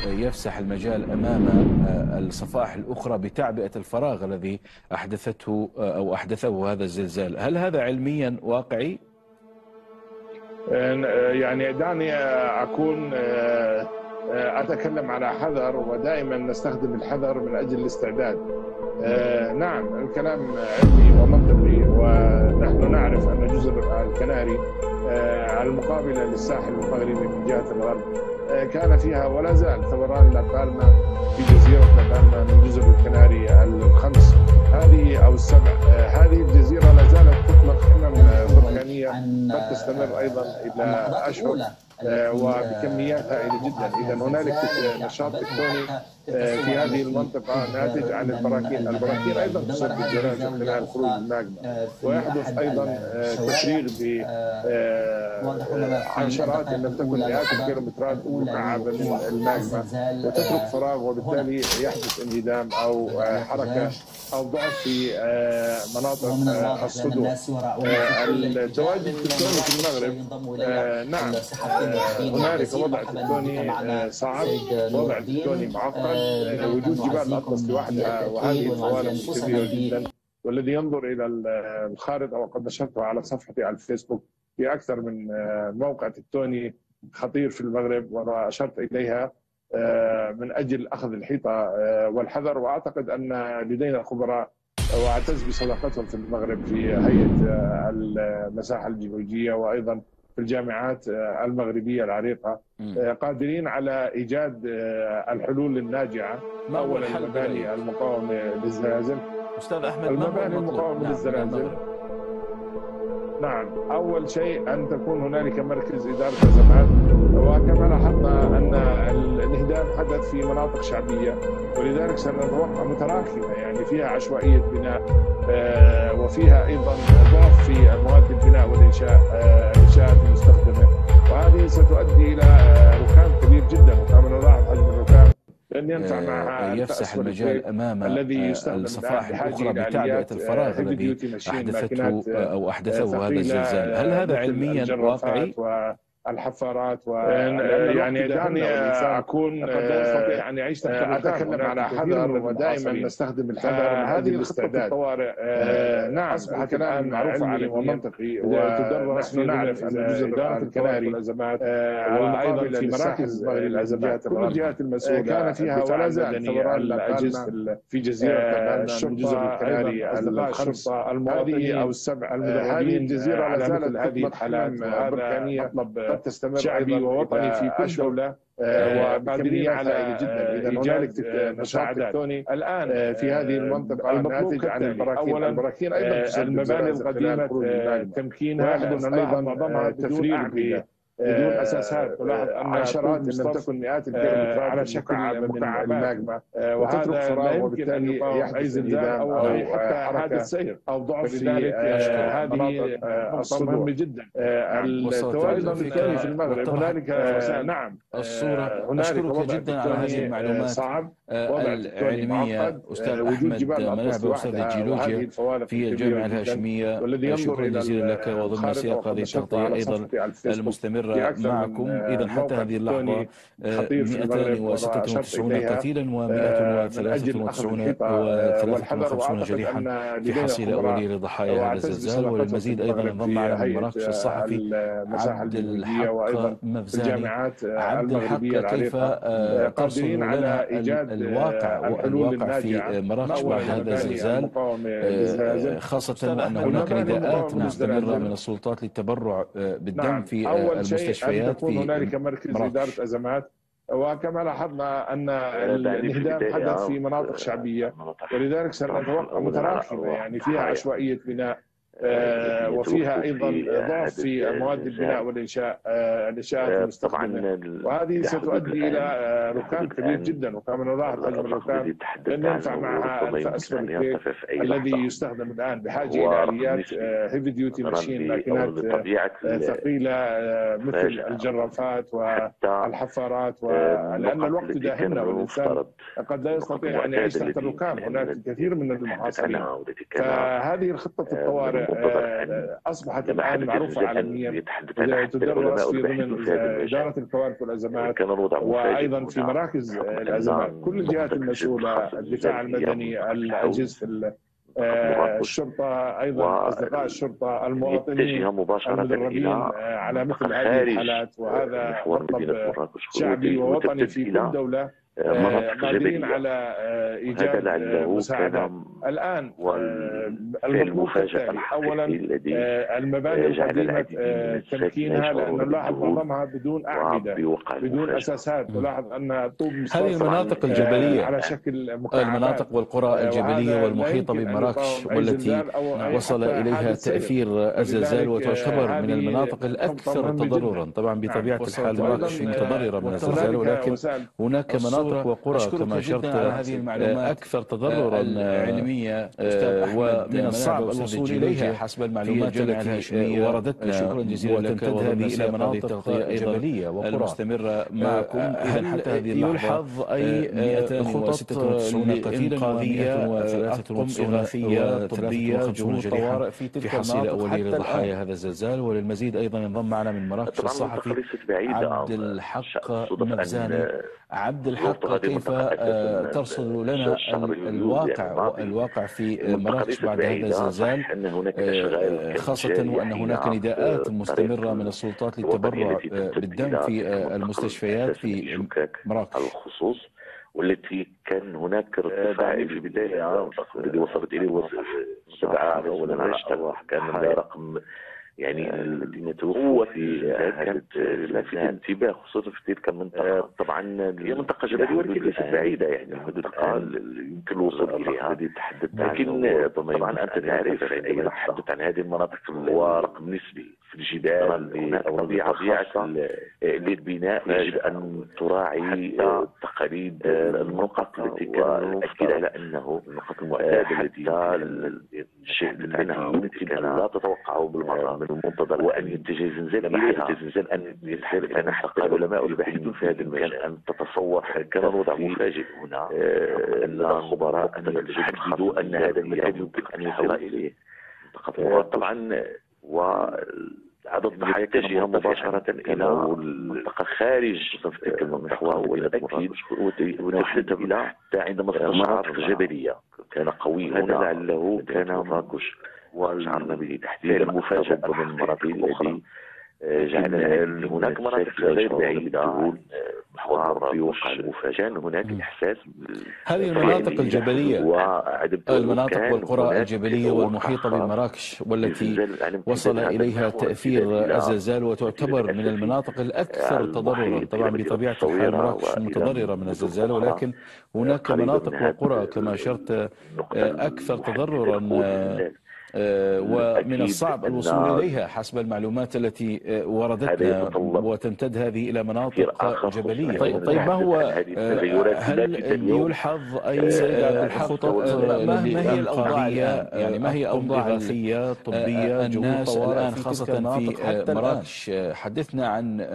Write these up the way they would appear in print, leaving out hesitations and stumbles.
يفسح المجال أمام الصفائح الأخرى بتعبئة الفراغ الذي أحدثته أو أحدثه هذا الزلزال. هل هذا علميا واقعي؟ يعني دعني أكون أتكلم على حذر، ودائما نستخدم الحذر من أجل الاستعداد. نعم، الكلام علمي ومنطقي، ونحن نعرف أن جزر الكناري المقابلة للساحل المغربي من جهة الغرب كان فيها ولا زال ثوران لابالما في جزيرة لابالما من جزر الكناري الخمس هذه أو السبع. هذه الجزيرة لا زالت تطلق حمم بركانية قد تستمر أيضا إلى أشهر وبكميات هائلة جدا. إذا هنالك نشاط تكتوني في هذه المنطقة ناتج عن البراكين. البراكين أيضا تسبب زلازل خلال خروج الماجما، ويحدث أيضا تفريغ بعشرات إن لم تكن مئات الكيلومترات مكعبة من الماجما، وتترك فراغ، وبالتالي يحدث انهدام أو حركة أو ضعف في مناطق الصدوع. التواجد التكتوني في المغرب، نعم، هنالك وضع تكتوني صعب، وضع تكتوني معقد، وجود جبال الأطلس لوحدها وهذه الفوارق كبيرة جدا. والذي ينظر إلى الخارطة، وقد نشرتها على صفحتي على الفيسبوك، في أكثر من موقع تكتوني خطير في المغرب وأشرت إليها من أجل أخذ الحيطة والحذر. وأعتقد أن لدينا خبراء وأعتز بصداقتهم في المغرب في هيئة المساحة الجيولوجية وأيضا في الجامعات المغربية العريقة، قادرين على إيجاد الحلول الناجعة. أولا المباني المقاومة للزلازل. أستاذ أحمد، المباني المقاومة للزلازل، نعم، أول شيء أن تكون هنالك مركز إدارة أزمات. وكما لاحظنا أن الانهدام حدث في مناطق شعبية، ولذلك سنتوقع متراكمة، يعني فيها عشوائية بناء وفيها أيضا ضعف في مواد البناء والإنشاءات المستخدمة، وهذه ستؤدي إلى ركام كبير جدا، وكما نلاحظ حجم الركام لن ينفع معها يفسح المجال أمام الصفائح الأخرى بتعبئة الفراغ الذي أحدثته أو أحدثه هذا الزلزال. هل هذا علميا واقعي؟ الحفارات يعني دعني أكون يعني عيش أتكلم على حذر، ودائما نستخدم الحذر. هذه الخطة الطوارئ نعم أصبح كلام معروف علميا ومنطقي، ونحن نعرف أن جزر الكناري والأزمات وأيضا في مراكز الأزمات كل الجهات المسؤولة كان فيها ولا زال ثوران الأجهزة في جزيرة من جزر الكناري الخمس هذه أو السبع. هذه الجزيرة لا زالت هذه الحالات بركانية تستمر شعبي ووطني في كل دولة، وقادرين على جدا. إذا هنالك نشاط تكتوني الآن في هذه المنطقة ناتج عن البراكين. البراكين أيضا المباني القديمة تمكينها، يحدث أيضا معظمها تفريغ بدون اساسات. تلاحظ ان عشرات ان لم تكن مئات الكيلومترات على شكل مكعبات الماجما، وتترك فراغ، وبالتالي يحدث انهدام او حتى حادث سير او ضعف في هذه الصدوع. مهم جدا التواجد التكتوني في المغرب. هنالك نعم الصورة. أشكرك جدا على هذه المعلومات صعب العلمية أستاذ أحمد منابه، أستاذ الجيولوجيا في الجامعة الهاشمية. شكرا جزيلا لك، وضمن سياق هذه التغطية أيضا المستمرة معكم. إذا حتى هذه اللحظة 296 قتيلا و193 جريحا في حصيلة أولية لضحايا هذا الزلزال. وللمزيد أيضا انضم معنا من مراكش الصحفي عبد الحق مفزاني. عبد الحق، كيف ترصد لنا الواقع في مراكش بعد هذا الزلزال، خاصة وأن هناك نداءات مستمرة من السلطات للتبرع بالدم في المستشفيات في هنالك مركز إدارة أزمات. وكما لاحظنا أن الانهدام حدث في مناطق شعبية، ولذلك سنتوقع متراكمة، يعني فيها عشوائية بناء وفيها ايضا ضعف في مواد البناء والانشاءات المستخدمه، وهذه ستؤدي الى ركام كبير جدا. وكما نلاحظ حجم الركام لن ينفع معها الفأسفل الكيك الذي يستخدم الان، بحاجه الى اليات هيفي ديوتي ماشين، ماكينات ثقيله مثل الجرافات والحفارات، لان الوقت داهمنا والانسان قد لا يستطيع ان يعيش تحت الركام. هناك الكثير من المحاصرين، فهذه الخطه الطوارئ أصبحت الآن معروفة عالميا، تدرس في ضمن إدارة الكوارث والأزمات وأيضا في مراكز الأزمات. كل الجهات المسؤولة، الدفاع المدني، أجهزة الشرطة، أيضا أصدقاء الشرطة، المواطنين المدربين على مثل هذه الحالات، وهذا مطلب شعبي ووطني في كل دولة، قادرين على إيجاد مساعدات. الآن المطلوب كالتالي: أولا المباني القديمة تمكينها، لأن نلاحظ معظمها بدون أعمدة، بدون أساسات. نلاحظ أن طوب هذه المناطق الجبلية على شكل مكعبات، المناطق والقرى الجبلية والمحيطة بمراكش والتي وصل إليها تأثير الزلزال، وتعتبر من المناطق الأكثر تضررا. طبعا بطبيعة الحال مراكش متضررة من الزلزال، ولكن هناك مناطق وقرى كما أشرت هذه المعلومات أكثر تضررا علمية، ومن الصعب الوصول إليها حسب المعلومات التي وردتنا. شكرا جزيلا لك، وتنتهي إلى مناطق جبلية وقرى المستمرة معكم. هل يلحظ أي خطط إنقاذية أطقم إغاثية طبية جهود طوارئ في حصيلة أولية لضحايا هذا الزلزال؟ وللمزيد أيضا ينضم معنا من مراكش الصحفي عبد الحق مغزاني. عبد الحق، كيف ترصد لنا الواقع في مراكش بعد هذا الزلزال، خاصة وأن هناك نداءات مستمرة من السلطات للتبرع بالدم في المستشفيات في مراكش الخصوص، والتي كان هناك ارتفاع في البداية الذي وصلت إليه 7 أولا كان رقم يعني الذين توفوا في كانت لافتة انتباه، خصوصا في تلك المنطقة. طبعا هي منطقة جبلية ولكن ليست بعيدة، يعني الحدود يمكن الوصول إليها. لكن طبعا أنت تعرف عندما نتحدث عن هذه المناطق هو رقم نسبي في الجبال أو طبيعة خاصة للبناء، يجب أن تراعي تقاليد النقط التي كانوا أكيد على أنه النقط المعتادة التي الشيء منها يمكن أن لا تتوقعه بالمرة من المنتظر وأن ينتج زلزال إليها. أن يتحدث عن حق العلماء الباحثين في هذا المكان أن تتصور كان الوضع مفاجئ هنا، أن الخبراء يحددوا أن هذا المكان يمكن أن يصل إليه. طبعا وعدد الضحايا يتجه مباشرة إلى المنطقة خارج تلك المنطقة، والأكيد ونحدث إلى عندما استشعر الجبلية كان قوي هنا، لعله كان مراكش وشعرنا به تحديدا مفاجأة من المناطق التي جعلنا هناك مناطق غير بعيدة في وقع المفاجأة. كان هناك إحساس هذه المناطق الجبلية، المناطق والقرى الجبلية والمحيطة بمراكش والتي وصل إليها تأثير الزلزال، وتعتبر من المناطق الأكثر تضررا. طبعا بطبيعة الحال مراكش متضررة من الزلزال، ولكن هناك مناطق وقرى كما أشرت أكثر تضررا، ومن الصعب الوصول إليها حسب المعلومات التي وردتنا، وتمتد هذه إلى مناطق جبلية. طيب ما هو هل يلحظ أي خطط؟ ما هي الأوضاع يعني ما هي أوضاع إغاثية طبية الناس الآن خاصة في مراكش؟ حدثنا عن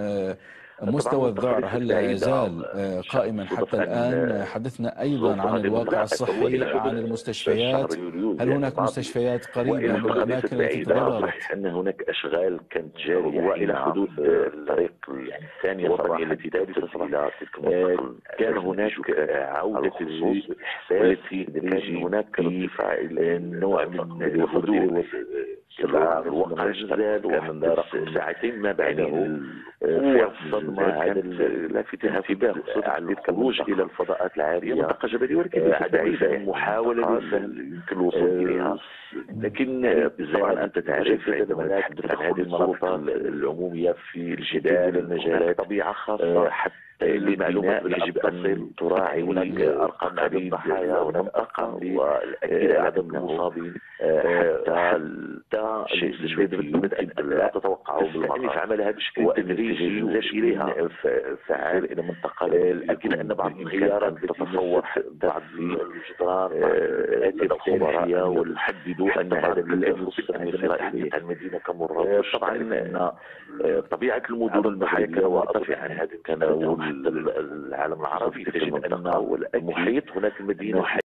مستوى الذعر، هل لا يزال قائما حتى الآن؟ حدثنا أيضا عن الواقع الصحي، عن المستشفيات. هل هناك مستشفيات قريبة من الأماكن التي تضررت؟ أن هناك أشغال كانت جارية وإلى حدود الطريق الثانية الصباحية التي تصل إلى تلك المنطقة. كان هناك عودة الخصوص التي كان هناك ارتفاع نوع من الهدوء الوقع الزلزال، كان رقم ساعتين ما بعده في الصدمة كانت لافتة انتباه، خصوصا الخروج إلى الفضاءات العالية. منطقة جبلية ولكن بعيدة، محاولة يمكن الوصول إليها. لكن طبعا أنت تعرف عندما نتحدث عن هذه المناطق العمومية في الجبال المجالات طبيعة خاصة، حتى للمعلومات يجب أن تراعي هناك أرقام عدد الضحايا والمنطقة والأكيد عدد المصابين، حتى شيء يمكن أن لا تتوقعه بالمرة. فعملها بشكل تدريجي إليها فعال إلى منطقة. لكن أن بعض الخيارات تتصور بعض الجدران هذه الخبراء والحددوا أن هذا الذي يصل إلى المدينة كمراكش. طبعا طبيعة المدن المحلية مرتفعة عن هذا التناول. العالم العربي تجد أن المحيط هناك المدينة